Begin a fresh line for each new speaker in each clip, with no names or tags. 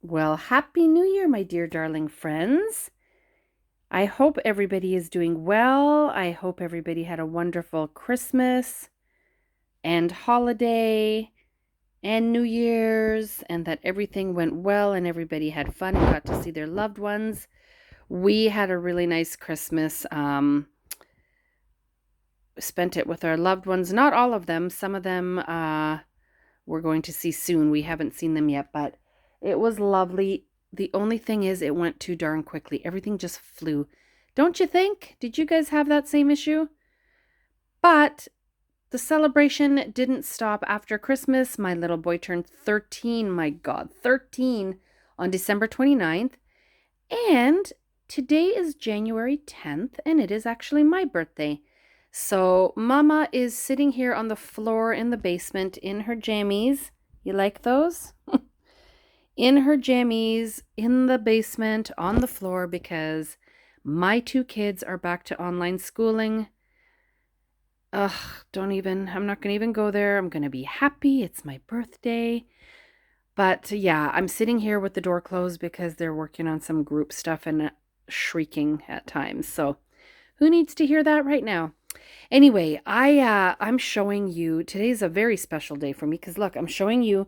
Well, Happy New Year, my dear darling friends. I hope everybody is doing well. I hope everybody had a wonderful Christmas and holiday and New Year's, and that everything went well and everybody had fun and got to see their loved ones. We had a really nice Christmas. Spent it with our loved ones. Not all of them. Some of them we're going to see soon. We haven't seen them yet, but it was lovely. The only thing is, it went too darn quickly. Everything just flew. Don't you think? Did you guys have that same issue? But the celebration didn't stop after Christmas. My little boy turned 13, my God, 13 on December 29th. And today is January 10th, and it is actually my birthday. So Mama is sitting here on the floor in the basement in her jammies. You like those? In her jammies in the basement on the floor because my two kids are back to online schooling. Ugh, I'm not going to even go there. I'm going to be happy. It's my birthday. But yeah, I'm sitting here with the door closed because they're working on some group stuff and shrieking at times. So who needs to hear that right now? Anyway, I'm showing you, today's a very special day for me because look, I'm showing you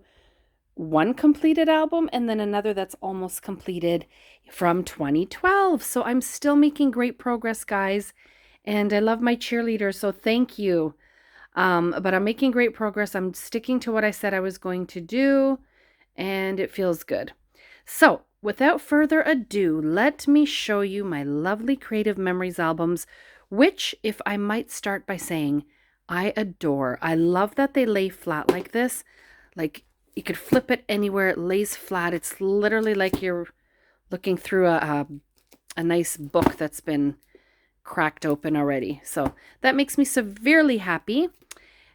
one completed album and then another that's almost completed from 2012. So I'm still making great progress, guys. And I love my cheerleaders, so thank you. But I'm making great progress. I'm sticking to what I said I was going to do, and it feels good. So without further ado, let me show you my lovely Creative Memories albums, which, if I might start by saying, I adore. I love that they lay flat like this. Like, you could flip it anywhere. It lays flat. It's literally like you're looking through a nice book that's been cracked open already. So that makes me severely happy.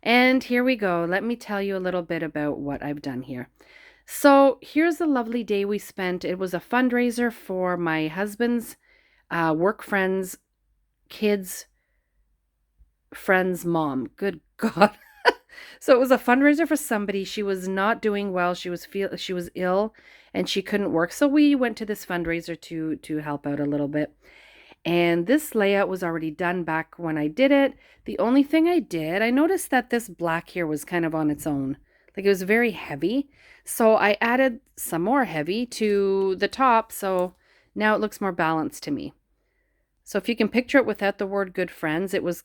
And here we go. Let me tell you a little bit about what I've done here. So here's a lovely day we spent. It was a fundraiser for my husband's work friends, kids, friend's mom. Good God. So it was a fundraiser for somebody. She was not doing well. She was ill and she couldn't work. So we went to this fundraiser to help out a little bit. And this layout was already done back when I did it. The only thing I noticed that this black here was kind of on its own. Like it was very heavy. So I added some more heavy to the top. So now it looks more balanced to me. So if you can picture it without the word good friends, it was,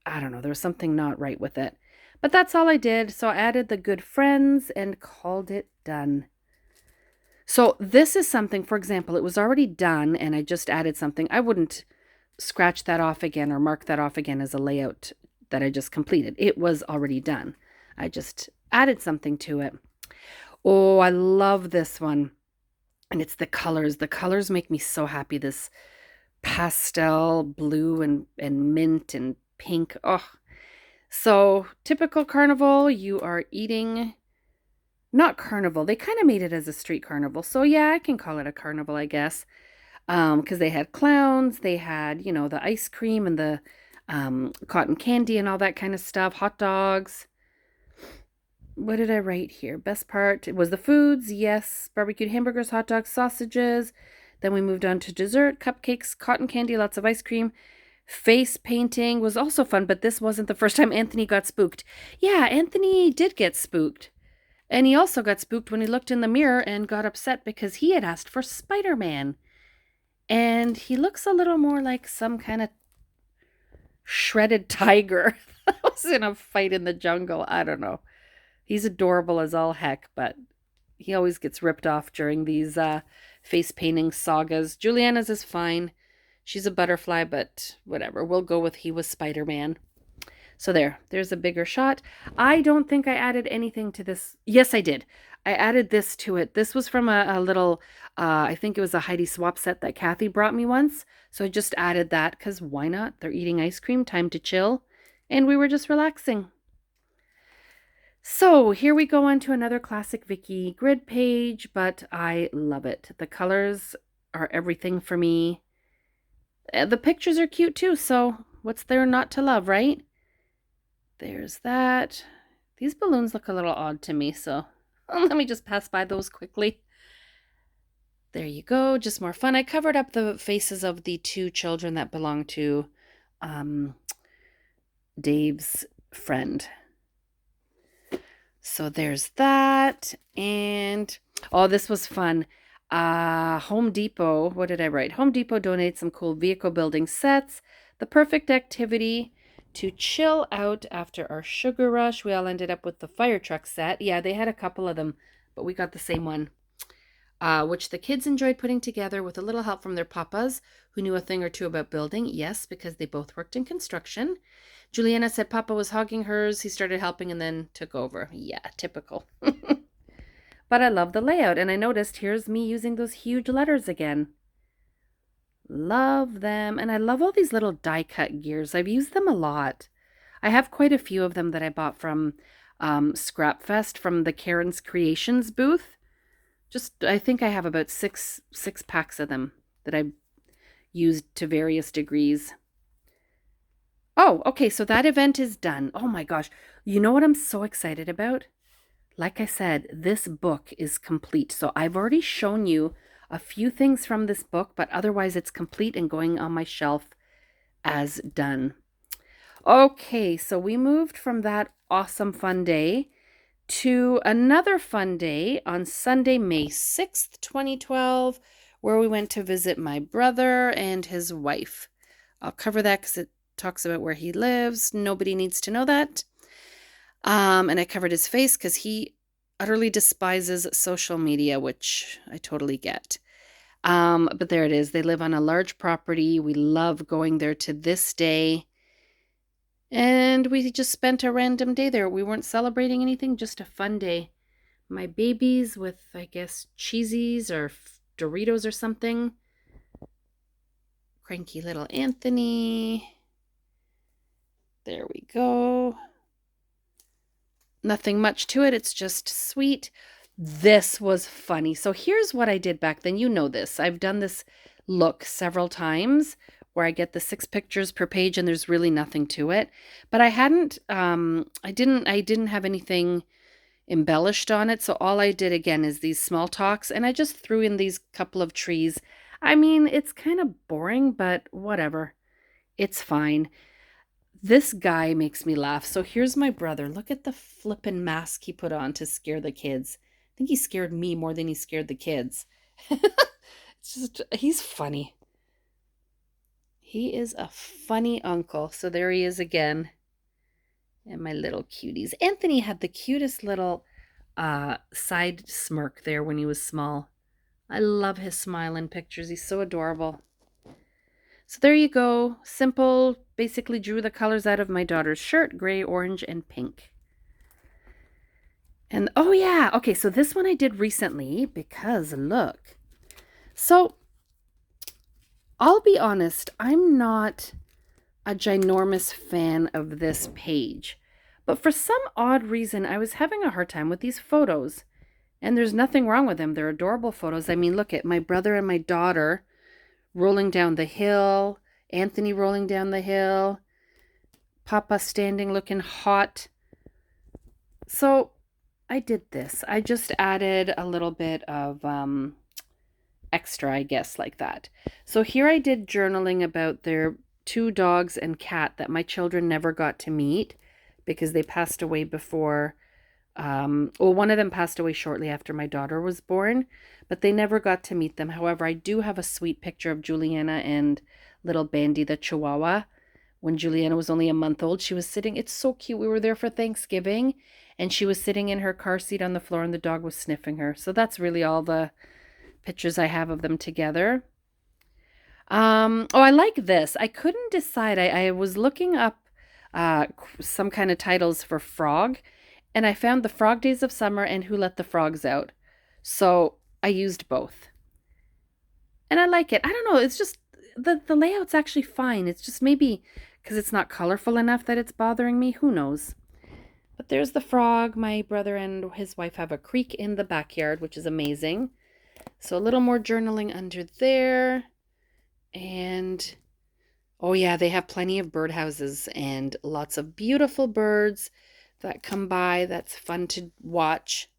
I don't know, there was something not right with it. But that's all I did. So I added the good friends and called it done. So this is something, for example, it was already done and I just added something. I wouldn't scratch that off again or mark that off again as a layout that I just completed. It was already done. I just added something to it. Oh, I love this one. And it's the colors. The colors make me so happy. This pastel blue and mint and pink. Oh, so typical carnival. You are eating, not carnival. They kind of made it as a street carnival. So yeah, I can call it a carnival, I guess. Because they had clowns, they had, the ice cream and the cotton candy and all that kind of stuff, hot dogs. What did I write here? Best part was the foods. Yes, barbecued hamburgers, hot dogs, sausages. Then we moved on to dessert, cupcakes, cotton candy, lots of ice cream. Face painting was also fun, but this wasn't the first time Anthony got spooked. Yeah, Anthony did get spooked. And he also got spooked when he looked in the mirror and got upset because he had asked for Spider-Man. And he looks a little more like some kind of shredded tiger that was in a fight in the jungle. I don't know. He's adorable as all heck, but he always gets ripped off during these face painting sagas. Juliana's is fine. She's a butterfly, but whatever. We'll go with he was Spider-Man. So there's a bigger shot. I don't think I added anything to this. Yes, I did. I added this to it. This was from a little, I think it was a Heidi Swap set that Kathy brought me once. So I just added that because why not? They're eating ice cream, time to chill. And we were just relaxing. So here we go on to another classic Vicky grid page, but I love it. The colors are everything for me. The pictures are cute too, so what's there not to love, right? There's that. These balloons look a little odd to me, so let me just pass by those quickly. There you go. Just more fun. I covered up the faces of the two children that belong to um, Dave's friend. So there's that. And oh, this was fun. Home Depot, what did I write? Home Depot donates some cool vehicle building sets. The perfect activity to chill out after our sugar rush. We all ended up with the fire truck set. Yeah, they had a couple of them, but we got the same one. Which the kids enjoyed putting together with a little help from their papas, who knew a thing or two about building. Yes, because they both worked in construction. Juliana said Papa was hogging hers. He started helping and then took over. Yeah, typical. But I love the layout, and I noticed here's me using those huge letters again. Love them, and I love all these little die-cut gears. I've used them a lot. I have quite a few of them that I bought from Scrapfest from the Karen's Creations booth. I think I have about six packs of them that I've used to various degrees. Oh, okay, so that event is done. Oh my gosh. You know what I'm so excited about? Like I said, this book is complete. So I've already shown you a few things from this book, but otherwise it's complete and going on my shelf as done. Okay, so we moved from that awesome fun day to another fun day on Sunday, May 6th, 2012, where we went to visit my brother and his wife. I'll cover that because it talks about where he lives. Nobody needs to know that. And I covered his face because he utterly despises social media, which I totally get. But there it is. They live on a large property. We love going there to this day. And we just spent a random day there. We weren't celebrating anything, just a fun day. My babies with, I guess, cheesies or Doritos or something. Cranky little Anthony. There we go. Nothing much to it. It's just sweet. This was funny. So here's what I did back then. You know this. I've done this look several times where I get the 6 pictures per page and there's really nothing to it. But I didn't have anything embellished on it. So all I did again is these small talks and I just threw in these couple of trees. I mean, it's kind of boring, but whatever. It's fine. This guy makes me laugh. So here's my brother. Look at the flippin' mask he put on to scare the kids. I think he scared me more than he scared the kids. He's funny. He is a funny uncle. So there he is again. And my little cuties. Anthony had the cutest little side smirk there when he was small. I love his smile in pictures. He's so adorable. So there you go. Simple. Basically drew the colors out of my daughter's shirt, gray, orange, and pink. And oh yeah, okay, so this one I did recently because look. So I'll be honest, I'm not a ginormous fan of this page. But for some odd reason, I was having a hard time with these photos. And there's nothing wrong with them. They're adorable photos. I mean, look at my brother and my daughter rolling down the hill. Anthony rolling down the hill. Papa standing looking hot. So I did this. I just added a little bit of extra, I guess, like that. So here I did journaling about their 2 dogs and cat that my children never got to meet because they passed away before. One of them passed away shortly after my daughter was born, but they never got to meet them. However, I do have a sweet picture of Juliana and little Bandy, the Chihuahua. When Juliana was only a month old, she was sitting. It's so cute. We were there for Thanksgiving, and she was sitting in her car seat on the floor, and the dog was sniffing her. So that's really all the pictures I have of them together. I like this. I couldn't decide. I was looking up some kind of titles for frog, and I found The Frog Days of Summer and Who Let the Frogs Out. So I used both. And I like it. I don't know. It's just the layout's actually fine. It's just maybe because it's not colorful enough that it's bothering me. Who knows? But there's the frog. My brother and his wife have a creek in the backyard, which is amazing. So a little more journaling under there. And oh yeah, they have plenty of birdhouses and lots of beautiful birds that come by. That's fun to watch.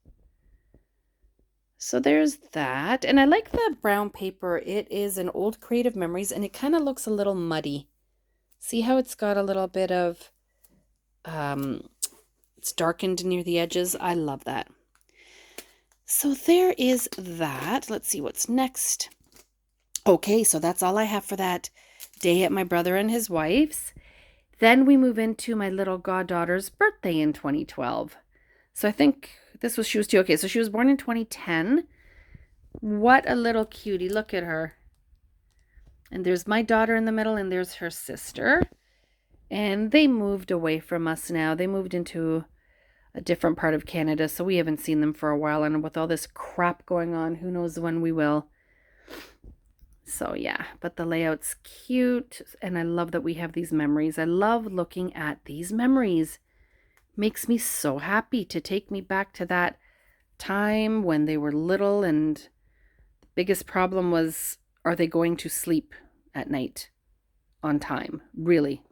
So there's that. And I like the brown paper. It is an old Creative Memories, and it kind of looks a little muddy. See how it's got a little bit of, it's darkened near the edges? I love that. So there is that. Let's see what's next. Okay, so that's all I have for that day at my brother and his wife's. Then we move into my little goddaughter's birthday in 2012. So I think she was 2. Okay, so she was born in 2010. What a little cutie. Look at her. And there's my daughter in the middle, and there's her sister. And they moved away from us now. They moved into a different part of Canada, so we haven't seen them for a while. And with all this crap going on, who knows when we will. So yeah, but the layout's cute, and I love that we have these memories. I love looking at these memories. Makes me so happy to take me back to that time when they were little, and the biggest problem was, are they going to sleep at night on time? Really?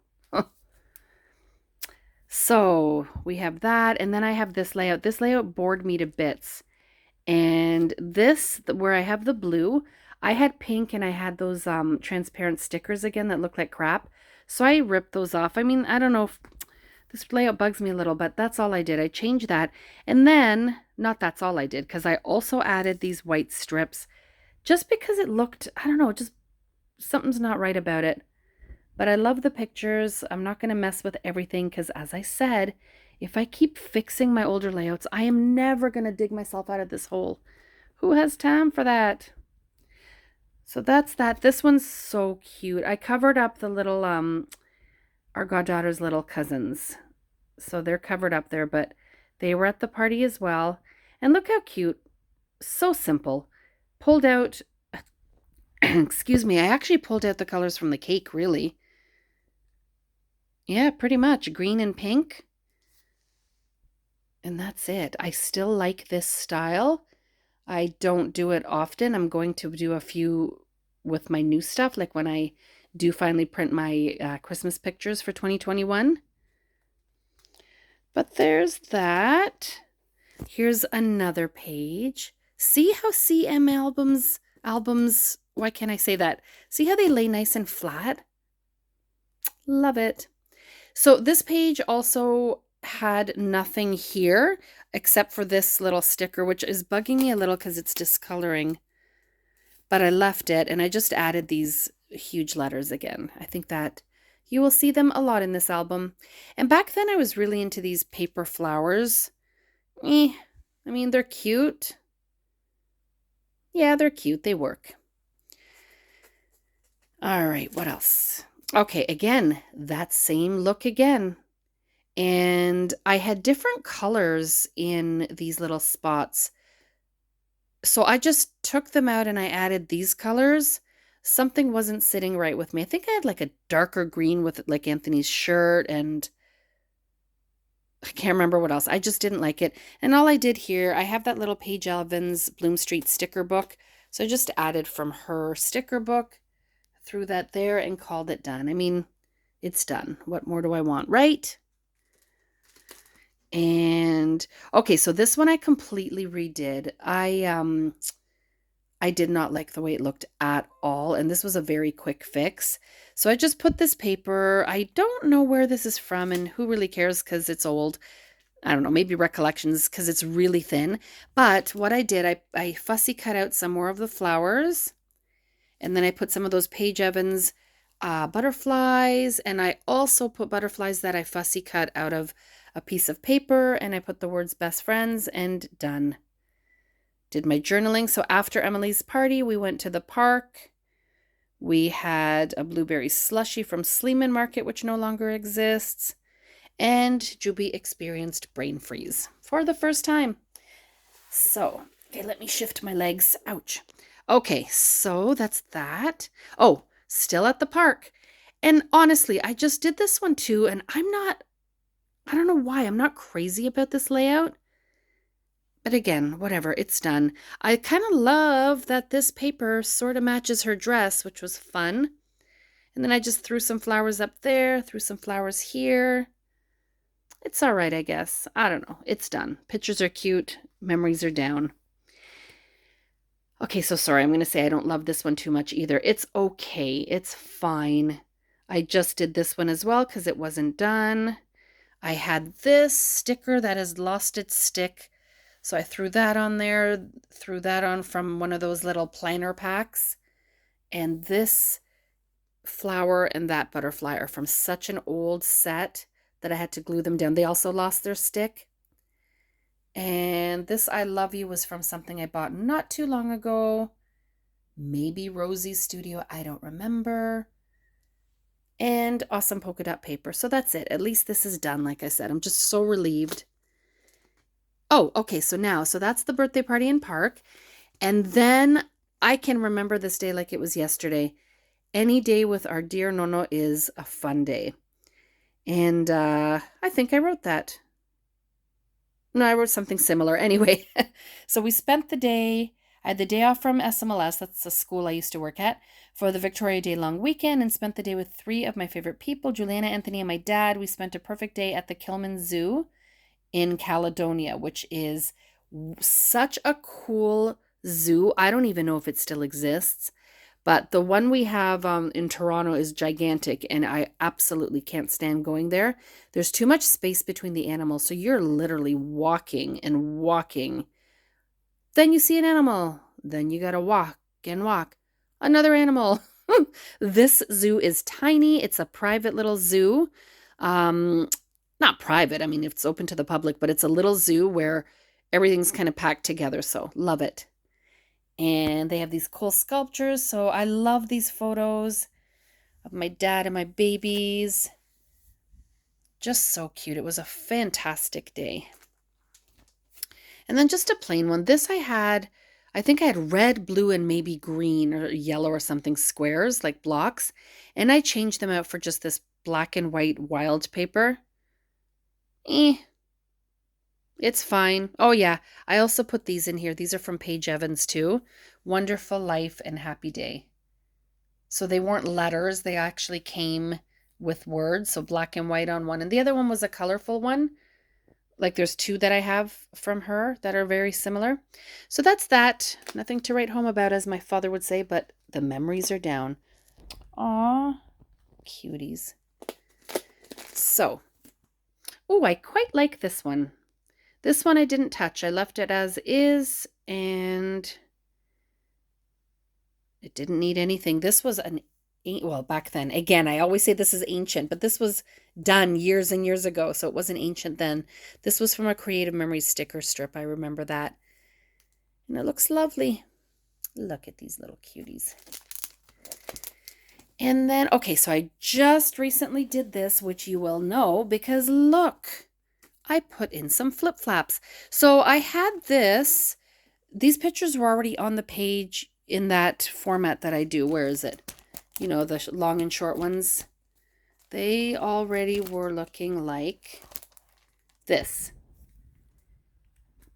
So we have that, and then I have this layout. This layout bored me to bits. And this, where I have the blue, I had pink, and I had those transparent stickers again that look like crap. So I ripped those off. I mean, I don't know if this layout bugs me a little, but that's all I did. I changed that. And then, not that's all I did, because I also added these white strips just because it looked, I don't know, just something's not right about it. But I love the pictures. I'm not going to mess with everything because, as I said, if I keep fixing my older layouts, I am never going to dig myself out of this hole. Who has time for that? So that's that. This one's so cute. I covered up the little, our goddaughter's little cousins. So they're covered up there, but they were at the party as well. And look how cute. So simple. Pulled out, excuse me, I actually pulled out the colors from the cake, really. Yeah, pretty much. Green and pink. And that's it. I still like this style. I don't do it often. I'm going to do a few with my new stuff, like when I do finally print my Christmas pictures for 2021. But there's that. Here's another page. See how CM albums, why can't I say that? See how they lay nice and flat? Love it. So this page also had nothing here except for this little sticker, which is bugging me a little because it's discoloring. But I left it, and I just added these huge letters again. I think that you will see them a lot in this album. And back then I was really into these paper flowers. I mean, they're cute. Yeah, they're cute. They work. All right, what else? Okay, again, that same look again. And I had different colors in these little spots. So I just took them out and I added these colors. Something wasn't sitting right with me. I think I had like a darker green with like Anthony's shirt, and I can't remember what else. I just didn't like it. And all I did here, I have that little Paige Elvins Bloom Street sticker book. So I just added from her sticker book, threw that there, and called it done. I mean, it's done. What more do I want, right? And okay, so this one I completely redid. I did not like the way it looked at all, and this was a very quick fix. So I just put this paper. I don't know where this is from, and who really cares because it's old. I don't know, maybe Recollections because it's really thin. But what I did, I fussy cut out some more of the flowers, and then I put some of those Paige Evans butterflies, and I also put butterflies that I fussy cut out of a piece of paper, and I put the words best friends, and done. Did my journaling. So after Emily's party, we went to the park. We had a blueberry slushie from Sleeman Market, which no longer exists. And Juby experienced brain freeze for the first time. So, okay, let me shift my legs. Ouch. Okay, so that's that. Oh, still at the park. And honestly, I just did this one too, and I don't know why, I'm not crazy about this layout. But again, whatever, it's done. I kind of love that this paper sort of matches her dress, which was fun. And then I just threw some flowers up there, threw some flowers here. It's all right, I guess. I don't know. It's done. Pictures are cute. Memories are down. Okay, so sorry, I'm going to say I don't love this one too much either. It's okay. It's fine. I just did this one as well because it wasn't done. I had this sticker that has lost its stick. So I threw that on there, threw that on from one of those little planner packs. And this flower and that butterfly are from such an old set that I had to glue them down. They also lost their stick. And this I Love You was from something I bought not too long ago. Maybe Rosie's Studio, I don't remember. And awesome polka dot paper. So that's it. At least this is done, like I said. I'm just so relieved. Oh, okay, so that's the birthday party in Park. And then I can remember this day like it was yesterday. Any day with our dear Nono is a fun day. And I think I wrote that. No, I wrote something similar. Anyway, so we spent the day. I had the day off from SMLS, that's the school I used to work at, for the Victoria Day long weekend, and spent the day with 3 of my favorite people, Juliana, Anthony, and my dad. We spent a perfect day at the Kilman Zoo in Caledonia, which is such a cool zoo. I don't even know if it still exists, but the one we have in Toronto is gigantic, and I absolutely can't stand going there. There's too much space between the animals, so you're literally walking and walking. Then you see an animal. Then you got to walk and walk. Another animal. This zoo is tiny. It's a private little zoo. Not private. I mean, it's open to the public, but it's a little zoo where everything's kind of packed together. So love it. And they have these cool sculptures. So I love these photos of my dad and my babies. Just so cute. It was a fantastic day. And then just a plain one. This I think I had red, blue, and maybe green or yellow or something squares, like blocks. And I changed them out for just this black and white wild paper. It's fine. Oh yeah, I also put these in here. These are from Paige Evans too. Wonderful Life and Happy Day. So they weren't letters. They actually came with words. So black and white on one. And the other one was a colorful one. Like there's 2 that I have from her that are very similar. So that's that. Nothing to write home about, as my father would say, but the memories are down. Aw, cuties. So, oh, I quite like this one. This one I didn't touch. I left it as is, and it didn't need anything. This was well, back then. Again, I always say this is ancient, but this was done years and years ago, so it wasn't ancient then. This was from a Creative Memories sticker strip. I remember that. And it looks lovely. Look at these little cuties. And then, okay, so I just recently did this, which you will know, because look, I put in some flip-flaps. So I had these pictures were already on the page in that format that I do. Where is it? You know, the long and short ones. They already were looking like this.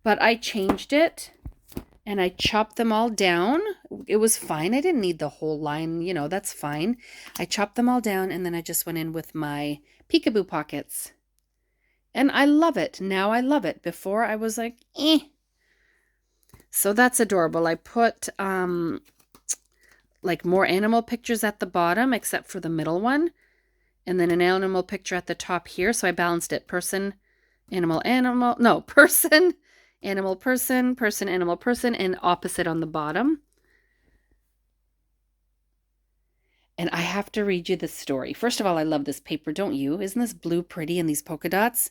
But I changed it and I chopped them all down. It was fine. I didn't need the whole line, you know, that's fine. I chopped them all down and then I just went in with my peekaboo pockets. And I love it. Now I love it. Before I was like, eh. So that's adorable. I put like more animal pictures at the bottom, except for the middle one. And then an animal picture at the top here. So I balanced it. Person, animal, animal. No, person, animal, person, person, animal, person, and opposite on the bottom. And I have to read you this story. First of all, I love this paper, don't you? Isn't this blue pretty and these polka dots?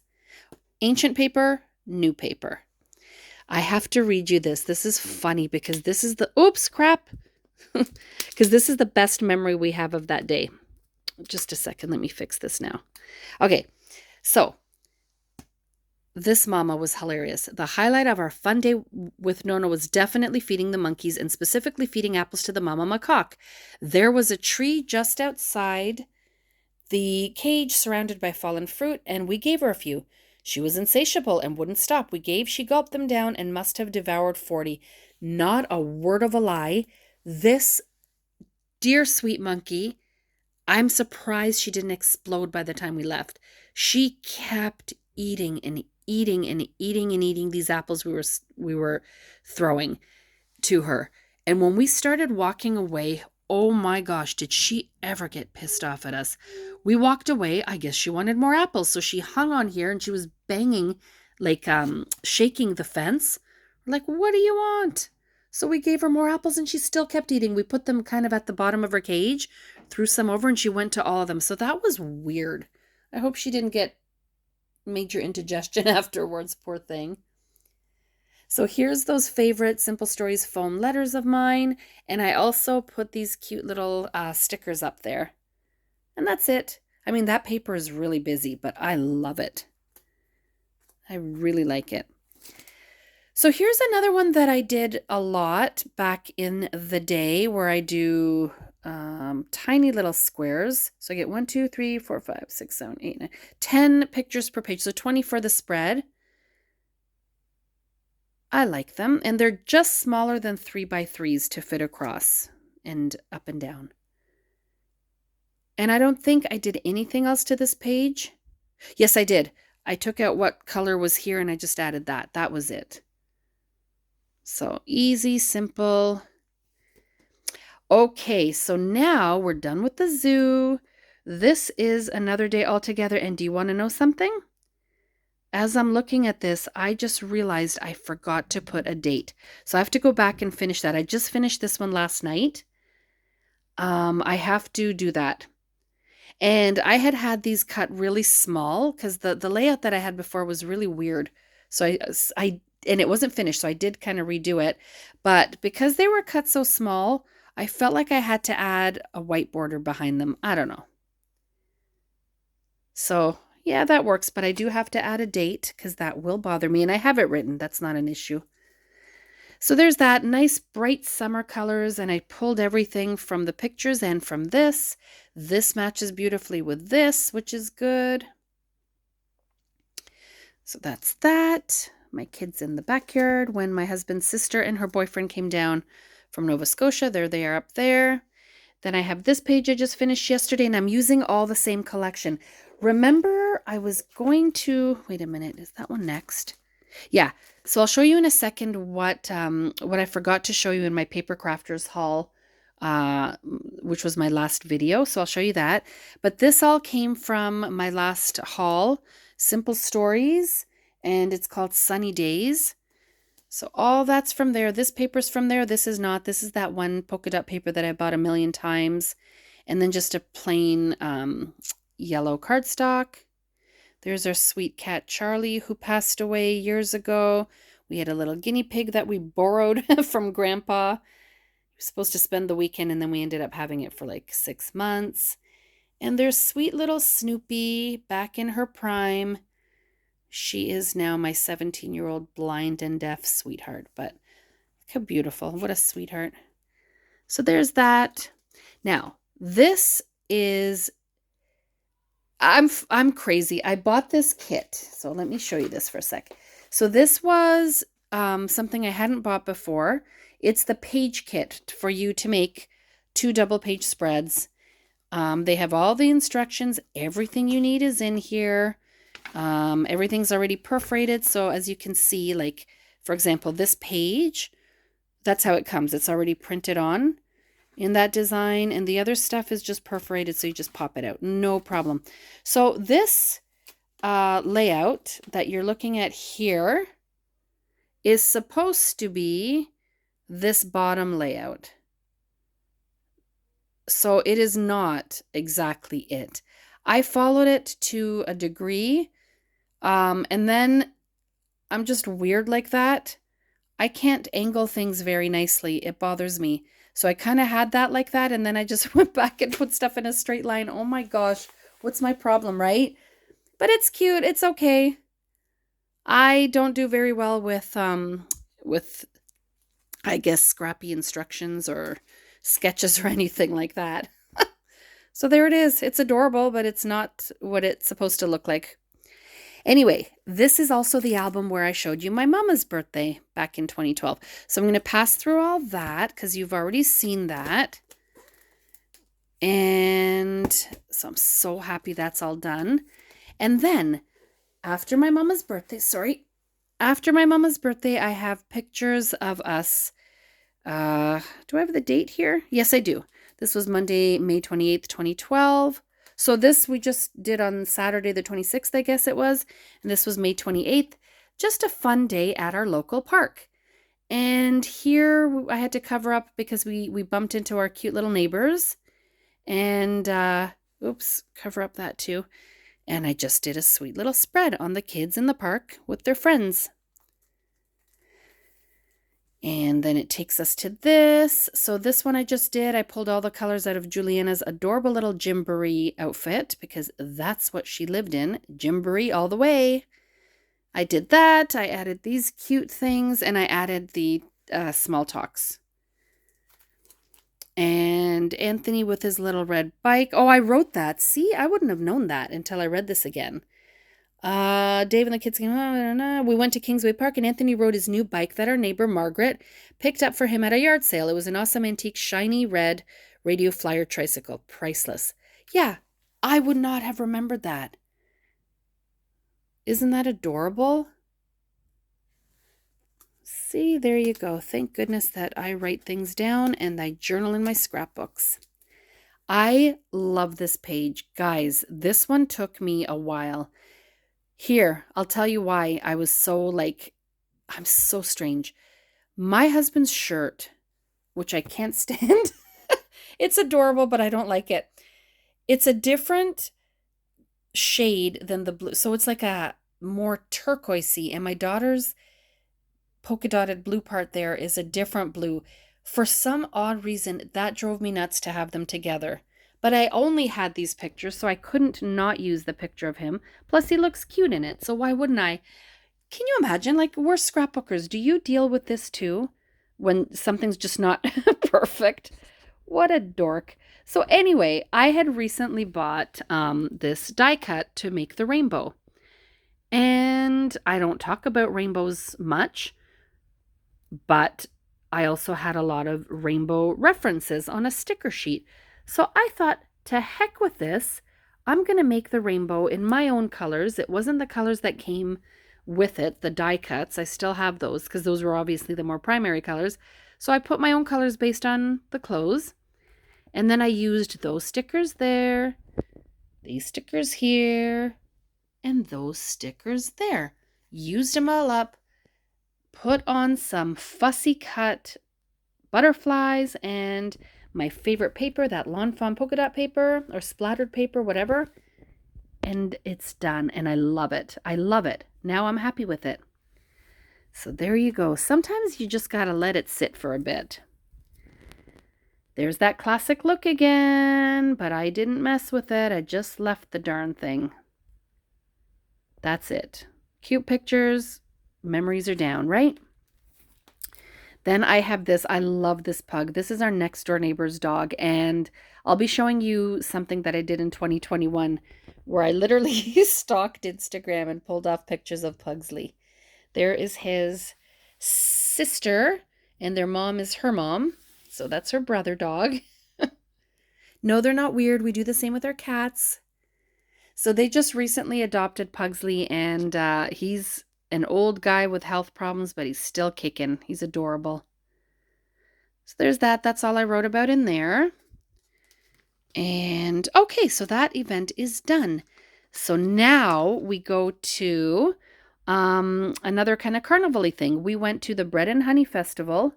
Ancient paper, new paper. I have to read you this. This is funny because this is the, oops, crap. Because this is the best memory we have of that day. Just a second, let me fix this now. Okay, so this mama was hilarious. The highlight of our fun day with Nona was definitely feeding the monkeys and specifically feeding apples to the mama macaque. There was a tree just outside the cage surrounded by fallen fruit, and we gave her a few. She was insatiable and wouldn't stop. We gave, she gulped them down and must have devoured 40. Not a word of a lie. This dear sweet monkey, I'm surprised she didn't explode by the time we left. She kept eating and eating and eating and eating these apples we were throwing to her. And when we started walking away, oh my gosh, did she ever get pissed off at us? We walked away. I guess she wanted more apples. So she hung on here and she was banging, like shaking the fence. We're like, what do you want? So we gave her more apples and she still kept eating. We put them kind of at the bottom of her cage, threw some over, and she went to all of them. So that was weird. I hope she didn't get major indigestion afterwards, poor thing. So here's those favorite Simple Stories foam letters of mine. And I also put these cute little stickers up there. And that's it. I mean, that paper is really busy, but I love it. I really like it. So here's another one that I did a lot back in the day where I do tiny little squares. So I get 1, 2, 3, 4, 5, 6, 7, 8, 9, 10 pictures per page. So 20 for the spread. I like them, and they're just smaller than 3x3s to fit across and up and down. And I don't think I did anything else to this page. Yes, I did. I took out what color was here and I just added that. That was it. So easy, simple. Okay, so now we're done with the zoo. This is another day altogether, and do you want to know something? As I'm looking at this, I just realized I forgot to put a date. So I have to go back and finish that. I just finished this one last night. I have to do that. And I had these cut really small because the layout that I had before was really weird. So and it wasn't finished, so I did kind of redo it. But because they were cut so small, I felt like I had to add a white border behind them. I don't know. So yeah, that works, but I do have to add a date because that will bother me, and I have it written. That's not an issue. So there's that nice bright summer colors, and I pulled everything from the pictures and from this. This matches beautifully with this, which is good. So that's that. My kids in the backyard when my husband's sister and her boyfriend came down from Nova Scotia. There they are up there. Then I have this page I just finished yesterday, and I'm using all the same collection. Remember, I was going to, wait a minute, is that one next? Yeah, so I'll show you in a second what I forgot to show you in my Paper Crafters haul, which was my last video. So I'll show you that. But this all came from my last haul, Simple Stories, and it's called Sunny Days. So all that's from there. This paper's from there. This is not. This is that one polka dot paper that I bought 1,000,000 times. And then just a plain yellow cardstock. There's our sweet cat Charlie, who passed away years ago. We had a little guinea pig that we borrowed from Grandpa. He was supposed to spend the weekend, and then we ended up having it for like 6 months. And there's sweet little Snoopy back in her prime. She is now my 17-year-old blind and deaf sweetheart, but look how beautiful. What a sweetheart. So there's that. Now, this is, I'm crazy. I bought this kit. So let me show you this for a sec. So this was something I hadn't bought before. It's the page kit for you to make 2 double page spreads. They have all the instructions. Everything you need is in here. Everything's already perforated. So as you can see, like, for example, this page, that's how it comes. It's already printed on in that design, and the other stuff is just perforated. So you just pop it out. No problem. So this layout that you're looking at here is supposed to be this bottom layout. So it is not exactly it. I followed it to a degree, and then I'm just weird like that. I can't angle things very nicely. It bothers me. So I kind of had that like that, and then I just went back and put stuff in a straight line. Oh my gosh, what's my problem, right? But it's cute. It's okay. I don't do very well with I guess, scrappy instructions or sketches or anything like that. So there it is. It's adorable, but it's not what it's supposed to look like. Anyway, this is also the album where I showed you my mama's birthday back in 2012. So I'm going to pass through all that because you've already seen that. And so I'm so happy that's all done. And then after my mama's birthday, I have pictures of us Do I have the date here? Yes, I do. This was Monday, May 28th, 2012. So this we just did on Saturday the 26th, I guess it was. And this was May 28th. Just a fun day at our local park. And here I had to cover up because we bumped into our cute little neighbors. And, oops, cover up that too. And I just did a sweet little spread on the kids in the park with their friends. And then it takes us to this. So this one I just did, I pulled all the colors out of Juliana's adorable little gymboree outfit because that's what she lived in. Gymboree all the way. I did that. I added these cute things and I added the small talks. And Anthony with his little red bike. Oh, I wrote that. See, I wouldn't have known that until I read this again. Dave and the kids came. We went to Kingsway Park and Anthony rode his new bike that our neighbor Margaret picked up for him at a yard sale. It was an awesome antique shiny red radio flyer tricycle. Priceless. Yeah, I would not have remembered that. Isn't that adorable? See, there you go. Thank goodness that I write things down and I journal in my scrapbooks. I love this page. Guys, this one took me a while. Here, I'll tell you why I was so I'm so strange. My husband's shirt, which I can't stand, it's adorable, but I don't like it. It's a different shade than the blue. So it's like a more turquoisey, and my daughter's polka dotted blue part there is a different blue. For some odd reason, that drove me nuts to have them together. But I only had these pictures, so I couldn't not use the picture of him. Plus, he looks cute in it, so why wouldn't I? Can you imagine? Like, we're scrapbookers. Do you deal with this too? When something's just not perfect? What a dork. So anyway, I had recently bought this die cut to make the rainbow. And I don't talk about rainbows much, but I also had a lot of rainbow references on a sticker sheet. So I thought, to heck with this, I'm going to make the rainbow in my own colors. It wasn't the colors that came with it, the die cuts. I still have those because those were obviously the more primary colors. So I put my own colors based on the clothes. And then I used those stickers there, these stickers here, and those stickers there. Used them all up, put on some fussy cut butterflies and my favorite paper, that Lawn Fawn polka dot paper or splattered paper, whatever. And it's done and I love it. I love it. Now I'm happy with it. So there you go. Sometimes you just got to let it sit for a bit. There's that classic look again, but I didn't mess with it. I just left the darn thing. That's it. Cute pictures. Memories are down, right? Then I have this. I love this pug. This is our next door neighbor's dog. And I'll be showing you something that I did in 2021 where I literally stalked Instagram and pulled off pictures of Pugsley. There is his sister and their mom is her mom. So that's her brother dog. No, they're not weird. We do the same with our cats. So they just recently adopted Pugsley and he's an old guy with health problems, but he's still kicking. He's adorable. So there's that. That's all I wrote about in there. And okay, so that event is done. So now we go to another kind of carnival-y thing. We went to the Bread and Honey Festival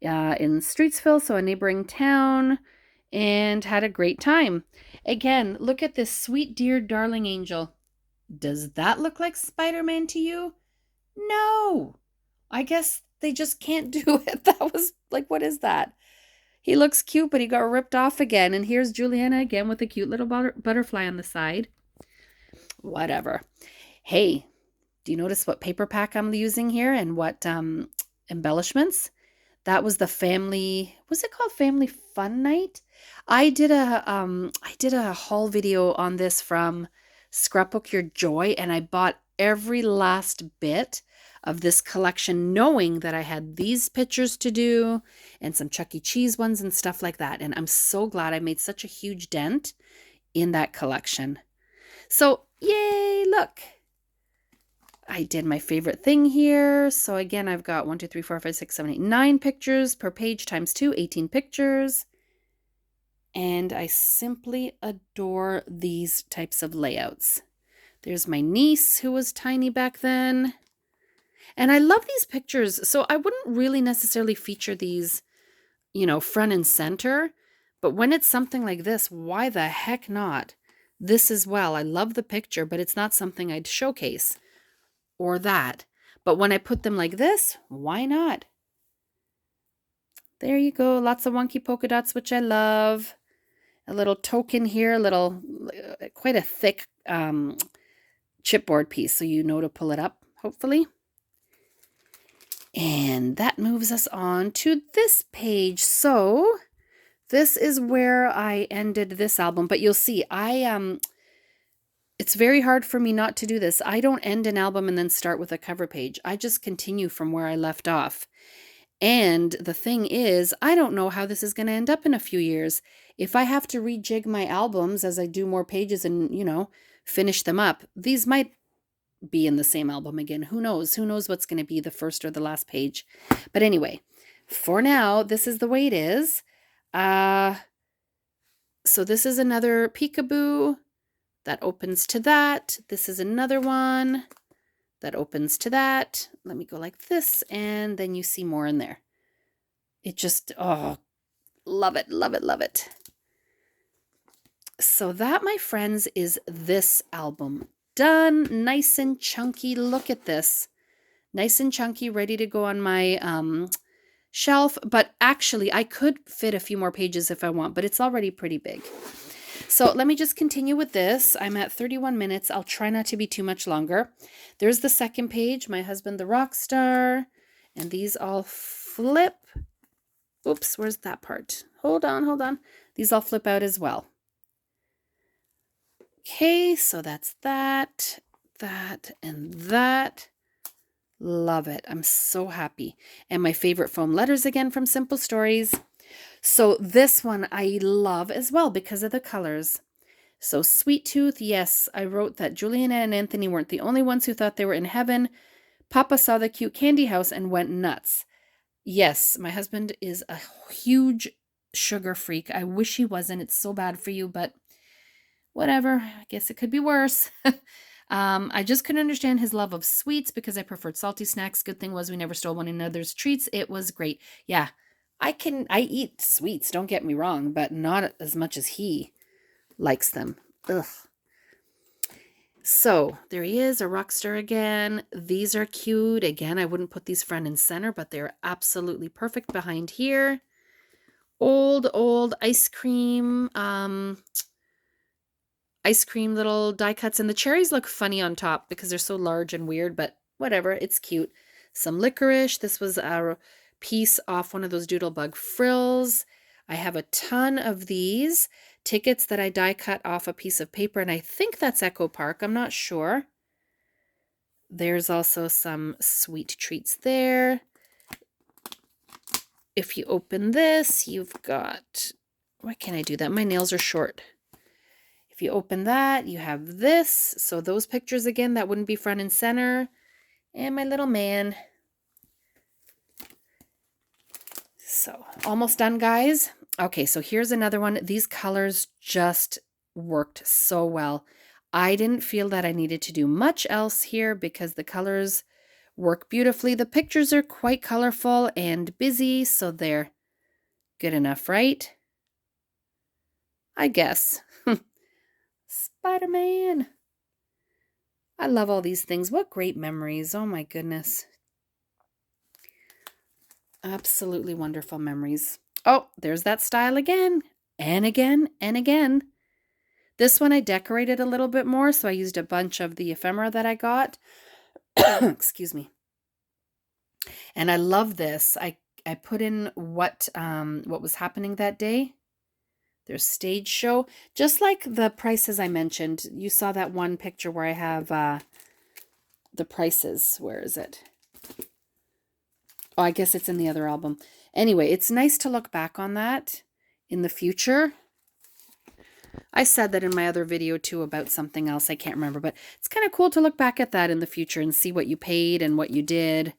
in Streetsville, so a neighboring town, and had a great time. Again, look at this sweet, dear, darling angel. Does that look like Spider-Man to you? No. I guess they just can't do it. That was like, what is that? He looks cute, but he got ripped off again. And here's Juliana again with a cute little butterfly on the side. Whatever. Hey, do you notice what paper pack I'm using here and what embellishments? That was the family, was it called Family Fun Night? I did a haul video on this from Scrapbook Your Joy, and I bought every last bit of this collection knowing that I had these pictures to do and some Chuck E. Cheese ones and stuff like that. And I'm so glad I made such a huge dent in that collection. So, yay, look. I did my favorite thing here. So again, I've got 1, 2, 3, 4, 5, 6, 7, 8, 9 pictures per page times 2, 18 pictures. And I simply adore these types of layouts. There's my niece who was tiny back then. And I love these pictures. So I wouldn't really necessarily feature these, you know, front and center. But when it's something like this, why the heck not? This as well. I love the picture, but it's not something I'd showcase. Or that. But when I put them like this, why not? There you go. Lots of wonky polka dots, which I love. A little token here, quite a thick chipboard piece, so you know to pull it up, hopefully. And that moves us on to this page. So this is where I ended this album, but you'll see it's very hard for me not to do this. I don't end an album and then start with a cover page. I just continue from where I left off. And the thing is, I don't know how this is going to end up in a few years. If I have to rejig my albums as I do more pages and, you know, finish them up, these might be in the same album again. Who knows? Who knows what's going to be the first or the last page? But anyway, for now, this is the way it is. So this is another peekaboo. That opens to that. This is another one that opens to that. Let me go like this, and then you see more in there. It just, oh, love it, love it, love it. So that, my friends, is this album. Done, nice and chunky. Look at this. Nice and chunky, ready to go on my shelf. But actually, I could fit a few more pages if I want, but it's already pretty big. So let me just continue with this. I'm at 31 minutes. I'll try not to be too much longer. There's the second page, My Husband the Rock Star. And these all flip. Oops, where's that part? Hold on, hold on. These all flip out as well. Okay, so that's that, and that. Love it. I'm so happy. And my favorite foam letters again from Simple Stories. So this one I love as well because of the colors. So Sweet Tooth, yes, I wrote that Juliana and Anthony weren't the only ones who thought they were in heaven. Papa saw the cute candy house and went nuts. Yes, my husband is a huge sugar freak. I wish he wasn't. It's so bad for you, but whatever. I guess it could be worse. I just couldn't understand his love of sweets because I preferred salty snacks. Good thing was we never stole one another's treats. It was great. Yeah, I eat sweets, don't get me wrong, but not as much as he likes them. Ugh. So there he is, a rock star again. These are cute. Again, I wouldn't put these front and center, but they're absolutely perfect behind here. Old ice cream little die cuts, and the cherries look funny on top because they're so large and weird, but whatever, it's cute. Some licorice. This was a piece off one of those doodlebug frills. I have a ton of these tickets that I die cut off a piece of paper, and I think that's Echo Park. I'm not sure. There's also some sweet treats there. If you open this, you've got, why can't I do that? My nails are short. If you open that, you have this. So those pictures again, that wouldn't be front and center. And my little man. So almost done, guys. Okay, so here's another one. These colors just worked so well. I didn't feel that I needed to do much else here because the colors work beautifully. The pictures are quite colorful and busy, so they're good enough, right? I guess. Spider-Man. I love all these things. What great memories. Oh my goodness. Absolutely wonderful memories. Oh, there's that style again. And again, and again. This one I decorated a little bit more, so I used a bunch of the ephemera that I got. Excuse me. And I love this. I put in what was happening that day. There's stage show. Just like the prices I mentioned. You saw that one picture where I have the prices. Where is it? Oh, I guess it's in the other album. Anyway, it's nice to look back on that in the future. I said that in my other video too about something else. I can't remember, but it's kind of cool to look back at that in the future and see what you paid and what you did.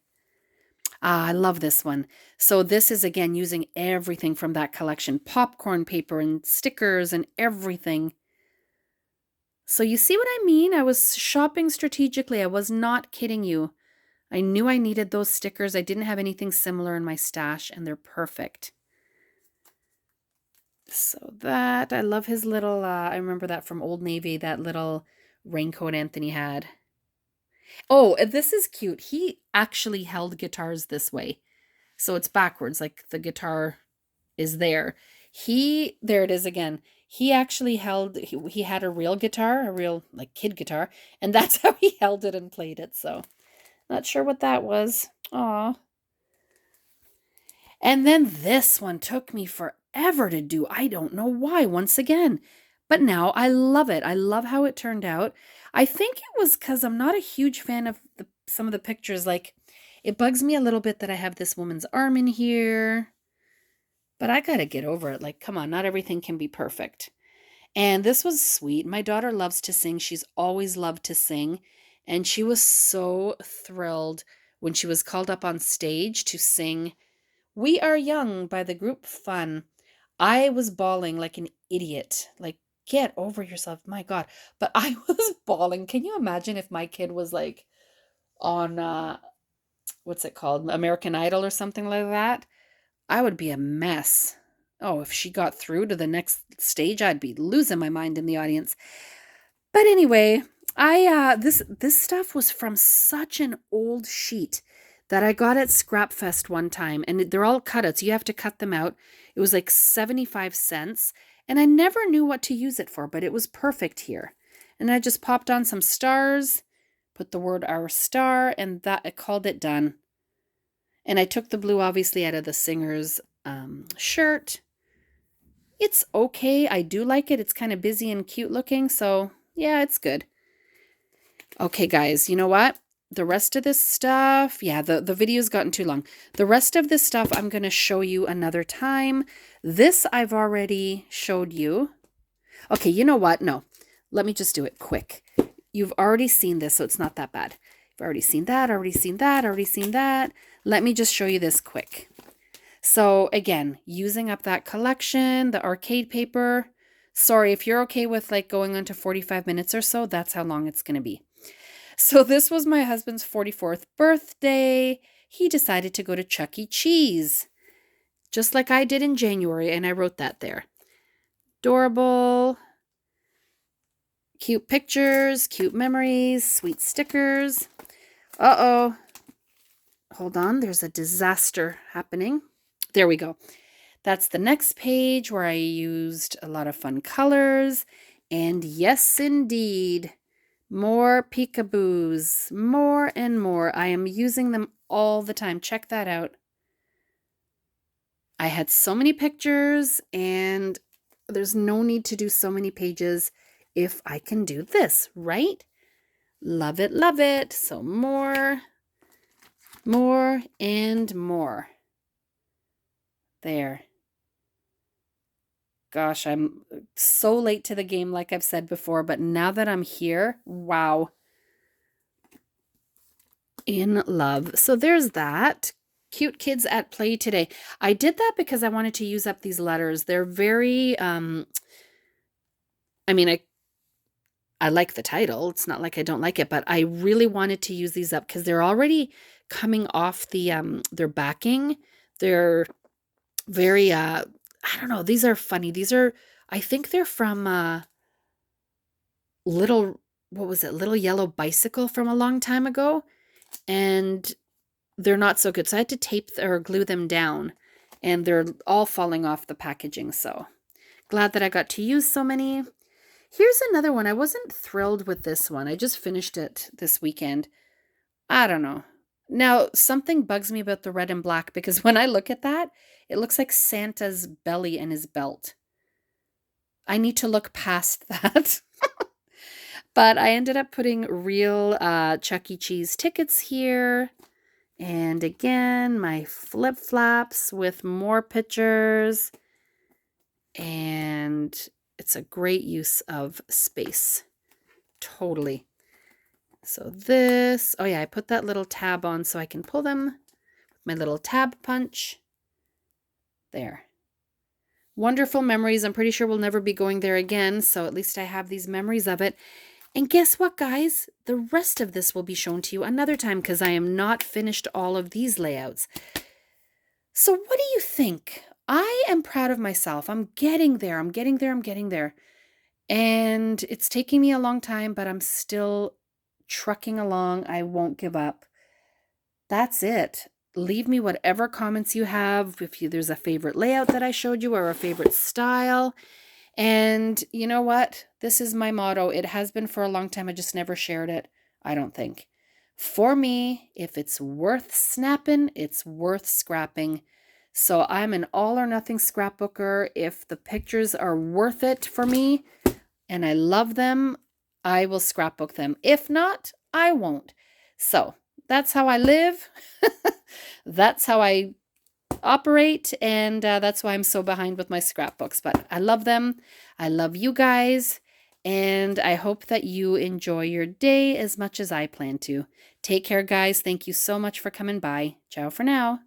Ah, I love this one. So this is again using everything from that collection, popcorn paper and stickers and everything. So you see what I mean? I was shopping strategically. I was not kidding you. I knew I needed those stickers. I didn't have anything similar in my stash, and they're perfect. So that, I love his little, I remember that from Old Navy, that little raincoat Anthony had. Oh, this is cute. He actually held guitars this way. So it's backwards, like the guitar is there. There it is again. He actually he had a real guitar, a real like kid guitar, and that's how he held it and played it. So not sure what that was. Aw. And then this one took me forever to do. I don't know why, once again. But now I love it. I love how it turned out. I think it was because I'm not a huge fan of some of the pictures. Like, it bugs me a little bit that I have this woman's arm in here. But I got to get over it. Like, come on, not everything can be perfect. And this was sweet. My daughter loves to sing. She's always loved to sing. And she was so thrilled when she was called up on stage to sing "We Are Young" by the group Fun. I was bawling like an idiot. Like, get over yourself. My God. But I was bawling. Can you imagine if my kid was like on, what's it called? American Idol or something like that? I would be a mess. Oh, if she got through to the next stage, I'd be losing my mind in the audience. But anyway, this stuff was from such an old sheet that I got at Scrapfest one time, and they're all cutouts. You have to cut them out. It was like 75 cents, and I never knew what to use it for, but it was perfect here. And I just popped on some stars, put the word "Our Star," and that I called it done. And I took the blue obviously out of the singer's shirt. It's okay. I do like it. It's kind of busy and cute looking, so yeah, it's good. Okay, guys, you know what? The rest of this stuff, yeah, the video's gotten too long. The rest of this stuff I'm going to show you another time. This I've already showed you. Okay, you know what? No, let me just do it quick. You've already seen this, so it's not that bad. You've already seen that, already seen that, already seen that. Let me just show you this quick. So again, using up that collection, the arcade paper. Sorry, if you're okay with like going on to 45 minutes or so, that's how long it's going to be. So this was my husband's 44th birthday. He decided to go to Chuck E. Cheese, just like I did in January, and I wrote that there. Adorable, cute pictures, cute memories, sweet stickers. Uh-oh. Hold on, there's a disaster happening. There we go. That's the next page where I used a lot of fun colors. And yes, indeed, more peekaboos, more and more. I am using them all the time. Check that out. I had so many pictures, and there's no need to do so many pages if I can do this, right? Love it, love it. So more, and more. There. Gosh, I'm so late to the game, like I've said before, but now that I'm here, wow. In love. So there's that. Cute kids at play today. I did that because I wanted to use up these letters. They're very, I mean, I like the title. It's not like I don't like it, but I really wanted to use these up because they're already coming off the, their backing. They're very, I don't know. These are funny. I think they're from, Little Yellow Bicycle from a long time ago. And they're not so good. So I had to tape or glue them down, and they're all falling off the packaging. So glad that I got to use so many. Here's another one. I wasn't thrilled with this one. I just finished it this weekend. I don't know. Now, something bugs me about the red and black because when I look at that, it looks like Santa's belly and his belt. I need to look past that. But I ended up putting real Chuck E. Cheese tickets here. And again, my flip-flops with more pictures. And it's a great use of space. Totally. So this, oh yeah, I put that little tab on so I can pull them with my little tab punch. There. Wonderful memories. I'm pretty sure we'll never be going there again, so at least I have these memories of it. And guess what, guys? The rest of this will be shown to you another time because I am not finished all of these layouts. So what do you think? I am proud of myself. I'm getting there. I'm getting there. I'm getting there. And it's taking me a long time, but I'm still trucking along. I won't give up. That's it. Leave me whatever comments you have. If there's a favorite layout that I showed you or a favorite style. And you know what? This is my motto. It has been for a long time. I just never shared it, I don't think. For me, if it's worth snapping, it's worth scrapping. So I'm an all or nothing scrapbooker. If the pictures are worth it for me and I love them, I will scrapbook them. If not, I won't. So that's how I live. That's how I operate, and that's why I'm so behind with my scrapbooks. But I love them. I love you guys, and I hope that you enjoy your day as much as I plan to. Take care, guys. Thank you so much for coming by. Ciao for now.